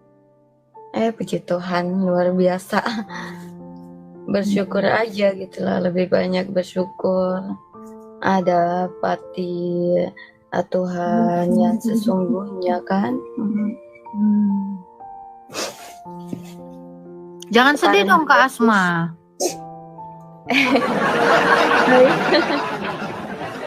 Puji Tuhan, luar biasa. Bersyukur aja gitu lah, lebih banyak bersyukur. Ada pati Tuhan yang sesungguhnya kan. Jangan sedih dong Kak Asma.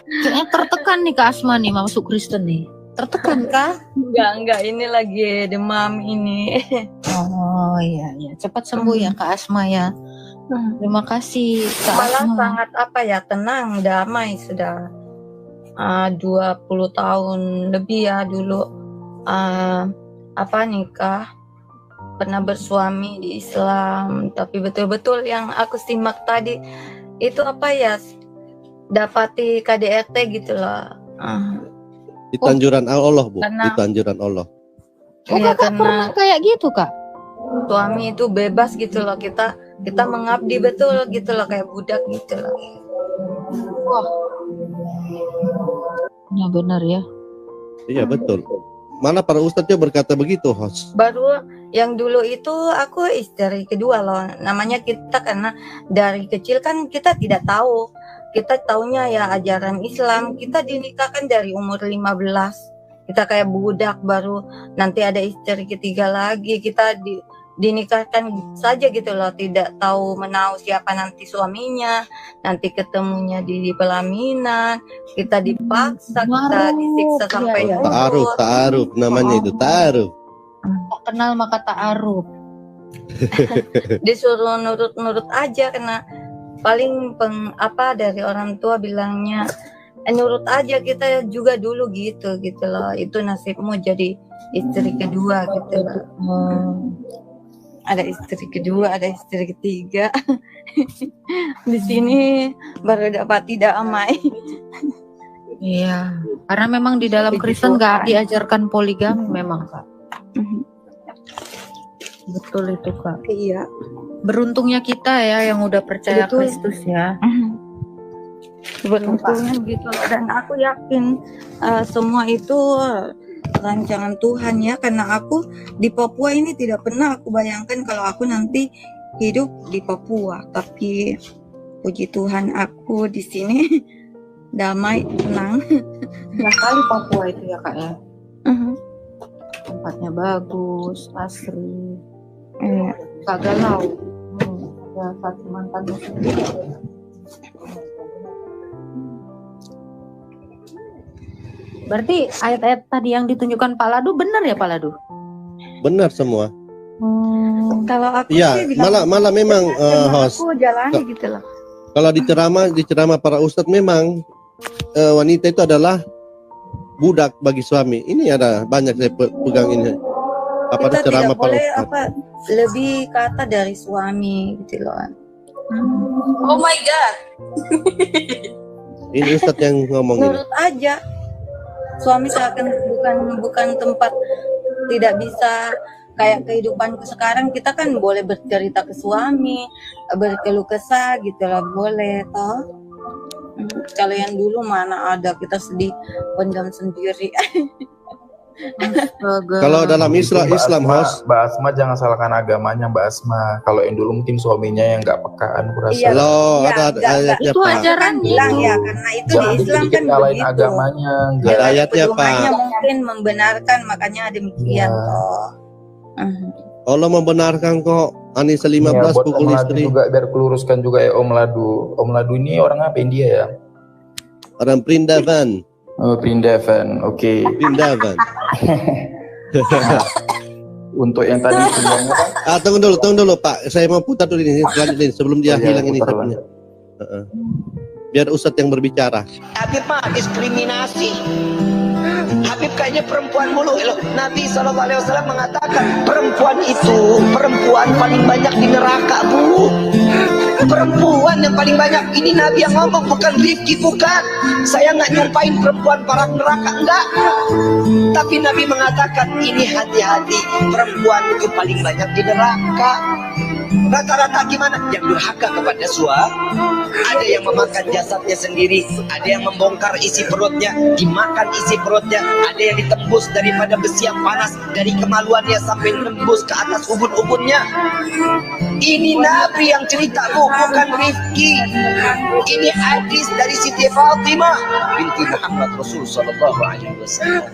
Kayaknya tertekan nih Kak Asma nih masuk Kristen nih. Tertekan kah? Enggak, ini lagi demam ini. Oh iya, cepat sembuh ya Kak Asma ya. Terima kasih Kak Malah Asma. sangat tenang, damai sudah 20 tahun lebih ya dulu nikah, pernah bersuami di Islam, tapi betul-betul yang aku simak tadi itu dapati KDRT gitu loh. Itu anjuran Allah, Bu. Karena- Itu anjuran Allah. Oh, Iya, kakak pernah kayak gitu, Kak? suami itu bebas gitu loh, kita mengabdi betul gitu loh, kayak budak gitu loh. Wah. Ya benar ya. Iya, betul. Mana para ustadznya berkata begitu, host? Baru yang dulu itu aku istri kedua loh, namanya kita karena dari kecil kan kita tidak tahu, kita taunya ya ajaran Islam, kita dinikahkan dari umur 15, kita kayak budak, baru nanti ada istri ketiga lagi, kita dinikahkan saja gitu loh, tidak tahu menahu siapa nanti suaminya, nanti ketemunya di pelaminan, kita dipaksa, kita disiksa sampai Iya, iya. umur. Ta'aruf namanya itu, ta'aruf. Tak kenal maka ta'aruf. Disuruh nurut-nurut aja, karena paling dari orang tua bilangnya nurut aja, kita juga dulu gitu loh, itu nasibmu jadi istri kedua gitu loh. Ada istri kedua, ada istri ketiga. Di sini baru dapat tidak damai. Iya, karena memang di dalam Kristen nggak diajarkan poligami memang, Kak. Betul itu, Kak. Iya. Beruntungnya kita ya yang udah percaya Betul. Kristus ya. Beruntungnya gitu loh. Dan aku yakin semua itu rancangan Tuhan ya, karena aku di Papua ini tidak pernah aku bayangkan kalau aku nanti hidup di Papua, tapi puji Tuhan aku di sini damai, tenang. Ya kali Papua itu ya, Kak ya. Tempatnya bagus, asri. Gak galau. Ada satu mantannya sendiri. Berarti ayat-ayat tadi yang ditunjukkan Pak Ladu benar ya, Pak Ladu? Benar semua. Kalau aku Iya, sih bilang, malah memang host. aku jalani gitu loh. Kalau di ceramah para ustadz memang wanita itu adalah budak bagi suami. Ini ada banyak saya pegang ini. Apa Kita ceramah tidak para boleh ustadz. lebih kata dari suami gitu loh. Oh my god. Ini ustadz yang ngomong ini. Nurut aja. Suami seakan bukan tempat, tidak bisa kayak kehidupanku sekarang, kita kan boleh bercerita ke suami, berkeluh kesah gitu lah, boleh toh. Kalau yang dulu mana ada, kita sedih pendam sendiri. Kalau dalam Islam host, Mbak Asma jangan salahkan agamanya, Mbak Asma. Kalau yang dulu mungkin suaminya yang nggak pekaan, kurasa. Iya, Loh, ada ayatnya, Itu Pak. ajaran bilang ya, karena itu Jangan di Islam dikit-dikit kan nyalain begitu. agamanya. Ada ayatnya, Pak. Pedomannya mungkin membenarkan, makanya demikian toh. Allah membenarkan kok. Anisa 15 buat pukul Om Ladu istri. juga, biar keluruskan juga ya Om Ladu. Om Ladu ini orang apa, India ya? Orang Prindavan. Oh, Prindavan, oke. Prindavan. Untuk yang tadi sebelumnya kan, Tunggu dulu Pak. Saya mau putar dulu ini selanjutnya sebelum dia Oh, iya, hilang ini putar, satunya. Biar Ustadz yang berbicara. Habib mah diskriminasi. Habib kayaknya perempuan mulu. Nabi SAW mengatakan perempuan itu perempuan paling banyak di neraka, Bu. Perempuan yang paling banyak. Ini Nabi yang ngomong, bukan Rifki, bukan. Saya nggak nyumpain perempuan para neraka, enggak. Tapi Nabi mengatakan ini hati-hati, perempuan itu paling banyak di neraka. Rata-rata gimana? Yang durhaka kepada suami, ada yang memakan jasadnya sendiri, ada yang membongkar isi perutnya, dimakan isi perutnya, ada yang ditembus daripada besi yang panas, dari kemaluannya sampai tembus ke atas ubun-ubunnya. Ini Nabi yang cerita, Bu, bukan Rifki. Ini hadis dari Siti Fatimah binti Muhammad Rasul Sallallahu Alaihi Wasallam.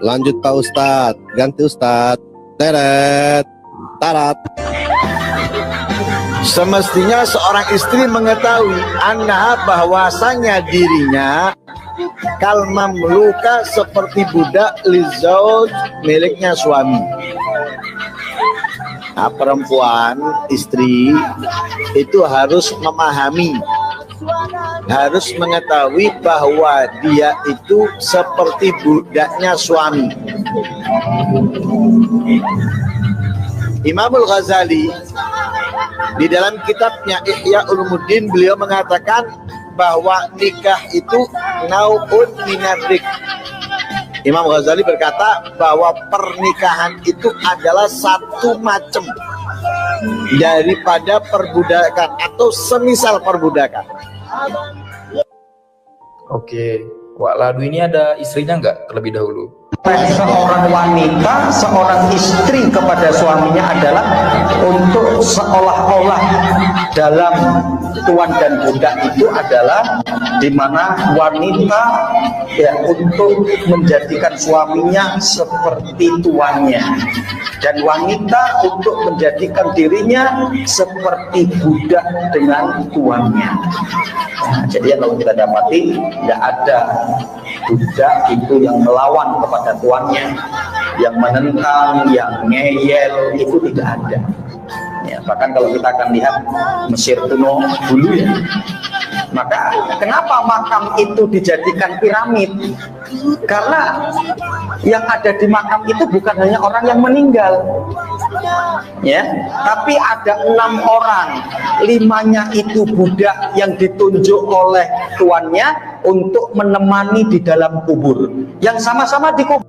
Lanjut Pak Ustadz. Ganti Ustadz. Teret. Tarat. Semestinya seorang istri mengetahui bahwasanya dirinya kal mamluka seperti budak lizauj miliknya suami. Nah, perempuan istri itu harus memahami, harus mengetahui bahwa dia itu seperti budaknya suami. Imamul Ghazali di dalam kitabnya Ihya Ulumuddin beliau mengatakan bahwa nikah itu nau'un minarik. Imam Ghazali berkata bahwa pernikahan itu adalah satu macam daripada perbudakan atau semisal perbudakan. Oke, Wak Ladu ini ada istrinya nggak terlebih dahulu? Seorang wanita, seorang istri kepada suaminya adalah untuk seolah-olah dalam tuan dan budak itu adalah di mana wanita ya untuk menjadikan suaminya seperti tuannya dan wanita untuk menjadikan dirinya seperti budak dengan tuannya. Nah, jadi kalau kita dapati tidak ada budak itu yang melawan kepada tuannya, yang menentang, yang ngeyel, itu tidak ada. Ya, bahkan kalau kita akan lihat Mesir kuno dulu ya, maka kenapa makam itu dijadikan piramid? Karena yang ada di makam itu bukan hanya orang yang meninggal, ya, tapi ada 6 orang, 5-nya itu budak yang ditunjuk oleh tuannya untuk menemani di dalam kubur, yang sama-sama dikubur.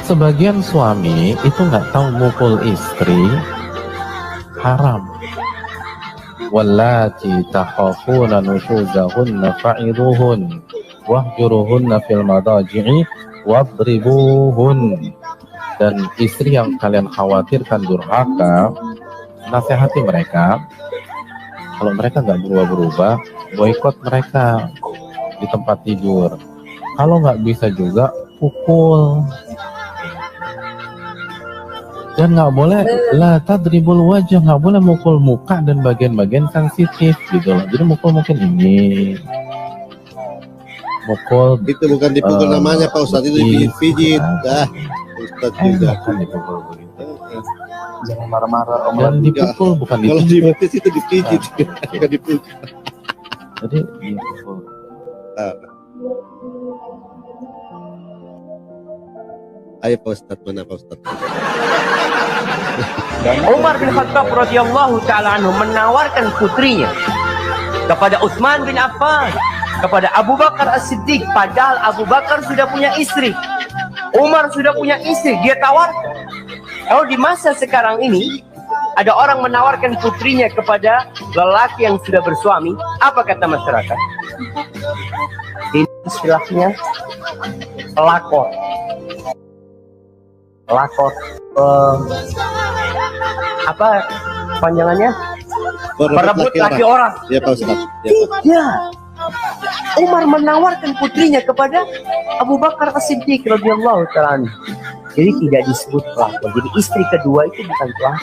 Sebagian suami itu nggak tahu mukul istri haram. Wallati takhafuna nushuzahunna fa'idhuhun wahjuruhunna fil madaji'i wadribuhun. Dan istri yang kalian khawatirkan durhaka, nasihati mereka. Kalau mereka nggak berubah-berubah, boikot mereka di tempat tidur. Kalau nggak bisa juga, pukul. Dan nggak boleh la tadribul wajah, nggak boleh mukul muka dan bagian-bagian sensitif gitu loh. Jadi mukul mungkin ini, mukul itu bukan dipukul namanya Pak Ustadz, itu dipijit-pijit. Ustadz juga kan dipukul begitu. Jangan marah-marah Om. Jangan dipukul, bukan kalau dipukul. dipijit itu dipijit, bukan dipukul. Jadi dipukul. Ayo Pak Ustadz, mana Pak Ustadz? Umar bin Khattab radhiyallahu taala anhu menawarkan putrinya kepada Utsman bin Affan, kepada Abu Bakar As-Siddiq, padahal Abu Bakar sudah punya istri, Umar sudah punya istri, dia tawarkan. Kalau di masa sekarang ini ada orang menawarkan putrinya kepada lelaki yang sudah bersuami, apa kata masyarakat? Ini istilahnya pelakor. Pelakor. Apa panjangannya? Perebut laki orang. Ya Pak Ustadz. Ya. Umar menawarkan putrinya kepada Abu Bakar As-Siddiq radhiyallahu taala. Jadi tidak disebut pelakor. Jadi istri kedua itu bukan pelakor.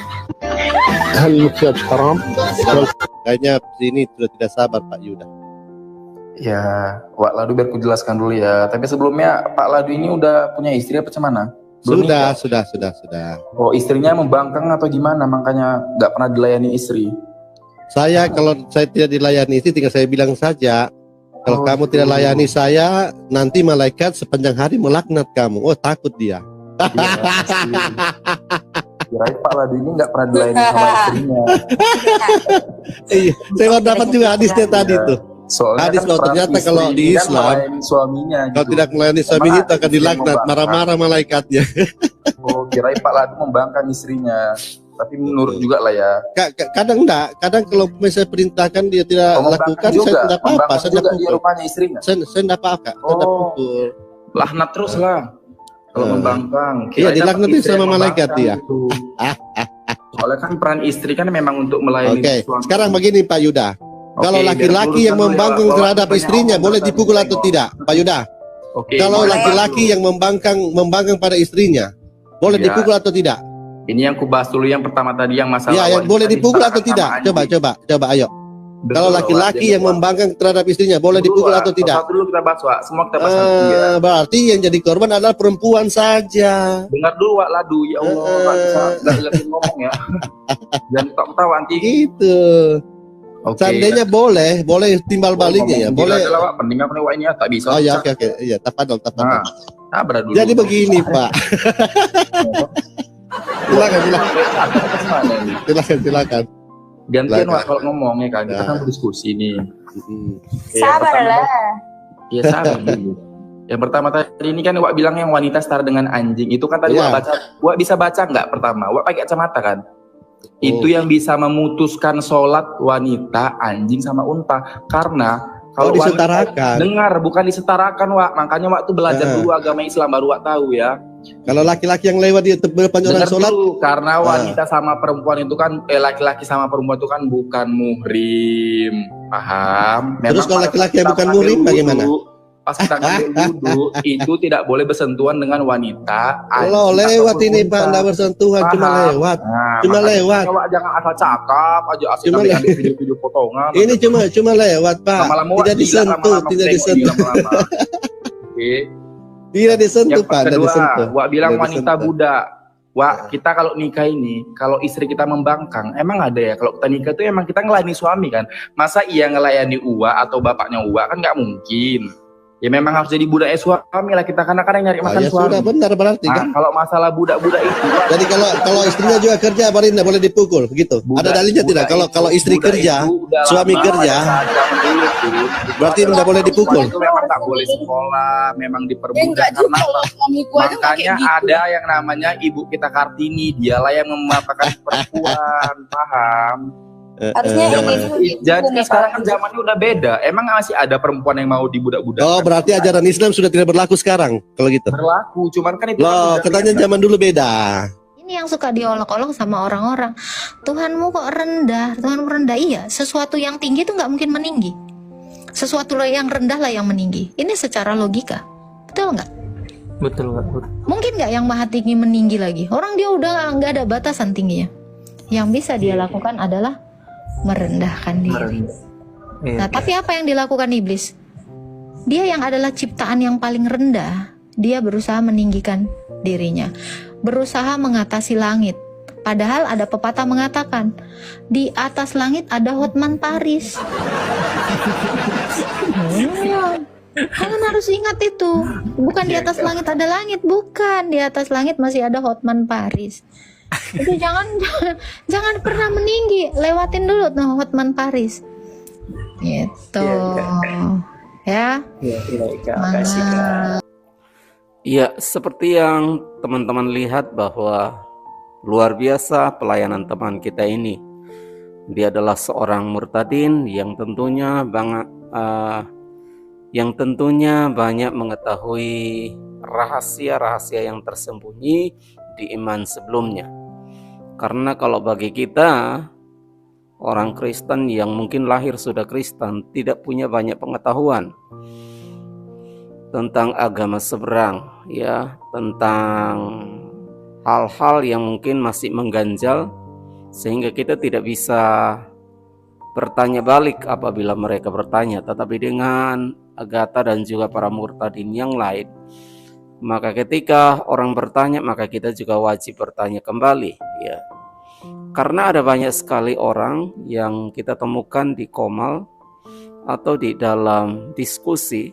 Kayaknya sini sudah tidak sabar Pak Yuda. Ya, Wak Ladu biar aku jelaskan dulu ya. Tapi sebelumnya Pak Ladu ini udah punya istri apa gimana? Sudah. Oh, istrinya membangkang atau gimana? Makanya nggak pernah dilayani istri. Saya kalau saya tidak dilayani istri, tinggal saya bilang saja. Kalau kamu tidak layani saya, nanti malaikat sepanjang hari melaknat kamu. Oh, takut dia. Kirain Pak Ladu ini nggak pernah dilayani sama istrinya. Iya, saya baru dapat juga hadisnya tadi tuh. Soalnya hadis kan kalau ternyata kalau di kan Islam melayani suaminya kalau gitu. tidak melayani suaminya itu akan dilaknat, marah-marah malaikatnya. Oh, kirain Pak Ladu membangkang istrinya. Tapi menurut juga lah ya. Kadang enggak, kadang kalau saya perintahkan dia tidak lakukan, juga, saya tidak apa-apa, saya tidak di pukul. rumahnya istrinya. Saya tidak apa-apa, saya tidak pukul. Laknat terus lah. Kalau membangkang. Iya, dilaknatin sama malaikat dia. Soalnya kan peran istri kan memang untuk melayani suami. Sekarang begini Pak Yuda. Kalau laki-laki yang membangkang terhadap istrinya boleh dipukul atau tidak, Pak Yuda? Kalau laki-laki yang membangkang pada istrinya boleh dipukul atau tidak? Ini yang kubahas dulu yang pertama tadi yang masalah. Ya, yang boleh dipukul atau tidak? Coba, ayo. Kalau laki-laki yang membangkang terhadap istrinya boleh dipukul atau tidak? Dulu kita bahas, Wak. Semua kita bahas. Berarti yang jadi korban adalah perempuan saja. Dengar dulu, Wak Ladu. Ya Allah, nggak bisa ngomong ya. Jangan ketawa nanti. Gitu. Seandainya boleh timbal baliknya ya. Boleh. Pendengar Wak ini ya tak bisa. Oh ya, oke. Iya, tafadhol. Dulu. Jadi begini, Pak. Silakan. Gantian Wak kalau ngomongnya kan, kita kan berdiskusi nih. Sabarlah. Iya sabar dulu. Yang pertama tadi ini kan Wak bilang yang wanita setara dengan anjing. Itu kan tadi Wak bisa baca nggak pertama? Wak pakai kacamata kan? Itu yang bisa memutuskan sholat wanita, anjing sama unta. Karena kalau disetarakan. Dengar, bukan disetarakan Wak. Makanya Wak tuh belajar dulu agama Islam baru Wak tahu ya. Kalau laki-laki yang lewat di depan orang sholat, karena wanita sama perempuan itu kan laki-laki sama perempuan itu kan bukan muhrim, paham? Terus kalau laki-laki yang bukan muhrim bagaimana? Pas kita ngambil wudhu itu tidak boleh bersentuhan dengan wanita. Kalau lewat ini Pak, enggak bersentuhan, cuma lewat. Cuma lewat. Jangan asal cakap aja, asal ambil video-video potongan. Ini cuma lewat Pak, tidak disentuh, tidak disentuh. Tidak disentuh Pak, tidak disentuh. Wak bilang wanita budak. Wak, kita kalau nikah ini, kalau istri kita membangkang, emang ada ya? Kalau kita nikah itu emang kita ngelayani suami kan? Masa iya ngelayani uwa atau bapaknya uwa kan nggak mungkin. Ya memang harus jadi budaknya suami lah kita, karena kadang nyari makan suami. Sudah benar berarti kan. Kalau masalah budak-budak itu. Jadi kalau istrinya juga kerja, baru tidak boleh dipukul, begitu. Ada dalilnya tidak? Kalau istri kerja, suami kerja, berarti tidak boleh dipukul. Itu memang tak boleh sekolah, memang diperbudak. Makanya ada yang namanya Ibu kita Kartini, dialah yang memapakan perempuan, paham? Harusnya Jadi sekarang kan zamannya udah beda. Emang masih ada perempuan yang mau dibudak-budak? Oh, berarti ajaran Islam sudah tidak berlaku sekarang kalau gitu. Berlaku, cuman kan itu. Loh, katanya zaman dulu beda. Ini yang suka diolok-olok sama orang-orang. Tuhanmu kok rendah, Tuhanmu rendah. Iya, sesuatu yang tinggi itu nggak mungkin meninggi. Sesuatu yang rendah lah yang meninggi. Ini secara logika, betul nggak? Betul. Mungkin nggak yang maha tinggi meninggi lagi? Orang dia udah nggak ada batasan tingginya. Yang bisa dia lakukan adalah merendahkan diri. Nah, tapi apa yang dilakukan iblis? Dia yang adalah ciptaan yang paling rendah, dia berusaha meninggikan dirinya, berusaha mengatasi langit. Padahal ada pepatah mengatakan, di atas langit ada Hotman Paris. Kalian harus ingat itu. Bukan di atas langit ada langit, bukan. Di atas langit masih ada Hotman Paris. Itu jangan pernah meninggi, lewatin dulu tuh Hotman Paris gitu. Iya, seperti yang teman-teman lihat bahwa luar biasa pelayanan teman kita ini. Dia adalah seorang murtadin yang tentunya banyak mengetahui rahasia-rahasia yang tersembunyi di iman sebelumnya. Karena kalau bagi kita orang Kristen yang mungkin lahir sudah Kristen tidak punya banyak pengetahuan tentang agama seberang, ya, tentang hal-hal yang mungkin masih mengganjal, sehingga kita tidak bisa bertanya balik apabila mereka bertanya. Tetapi dengan Agatha dan juga para murtadin yang lain, maka ketika orang bertanya, maka kita juga wajib bertanya kembali, ya. Karena ada banyak sekali orang yang kita temukan di Komal atau di dalam diskusi,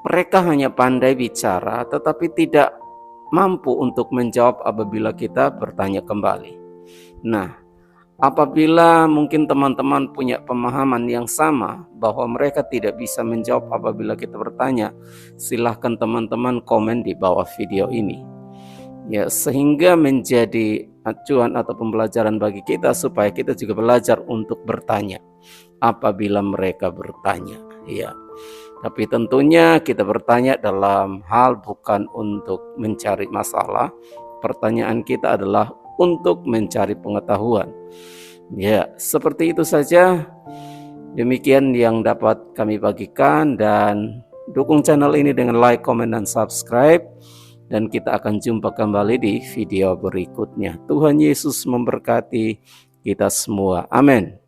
mereka hanya pandai bicara tetapi tidak mampu untuk menjawab apabila kita bertanya kembali. Nah, apabila mungkin teman-teman punya pemahaman yang sama bahwa mereka tidak bisa menjawab apabila kita bertanya, silahkan teman-teman komen di bawah video ini, ya, sehingga menjadi acuan atau pembelajaran bagi kita supaya kita juga belajar untuk bertanya apabila mereka bertanya, ya. Tapi tentunya kita bertanya dalam hal bukan untuk mencari masalah. Pertanyaan kita adalah untuk mencari pengetahuan. Ya, seperti itu saja. Demikian yang dapat kami bagikan, dan dukung channel ini dengan like, comment, dan subscribe. Dan kita akan jumpa kembali di video berikutnya. Tuhan Yesus memberkati kita semua. Amin.